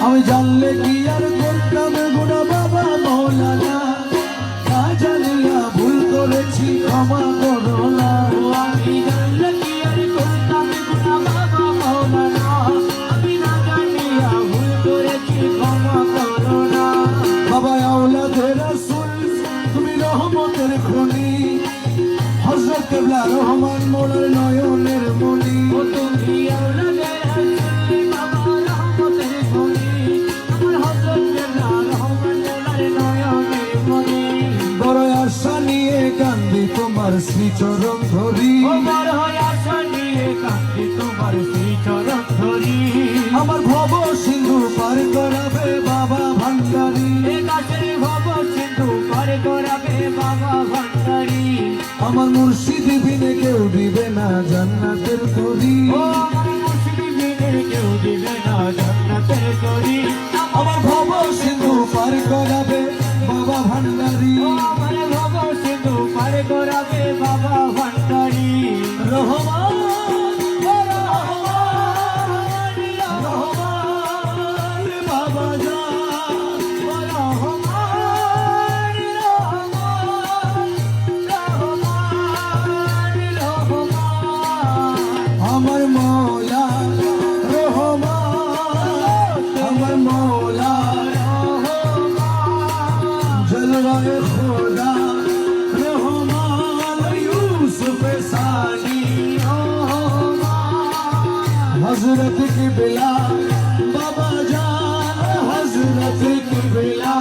আমি জানলে কি আর করতাম গুনাহ বাবা মৌলানা, না জানিয়া ভুল করেছি ক্ষমা করো না। আমি জানলে কি আর করতাম গুনাহ বাবা মৌলানা, আমি না জানিয়া ভুল করেছি ক্ষমা করো না। বাবা আওলাদে রাসূল তুমি রহমতের খনি, হযরত কিবলা রহমান মোলার নয়নের মনি। ও তুমি আওলাদে রাসূল বাবা রহমতের খনি, আমার হযরত কিবলা রহমান মোলার নয়নের মনি। বড় আশা নিয়ে কান্দি তোমার শ্রীচরণ ধরি, ও বড় আশা নিয়ে কান্দি তোমার শ্রীচরণ ধরি। আমার ভব সিন্ধু পার করাবে বাবা ভান্ডারী, এ কাছের ভব সিন্ধু পার করাবে বাবা ভান্ডারী। আমার মুর্শিদ বিনে কেউ দিবে না জান্নাতের তরি। ও আমার মুর্শিদ বিনে কেউ দিবে না জান্নাতের তরি। আমার ভব সিন্ধু পার করাবে বাবা ভান্ডারী, ও আমার ভব সিন্ধু পার করাবে বাবা ভান্ডারী। রহমান ও রহমান, রহমান বাবা জান, ও রহমান, রহমান, রহমান, রহমান। আমার মৌলা রহমান, আমার মৌলা জলওয়ায়ে খোদা রহমান, ইউসুফ সানি হযরত কিবলা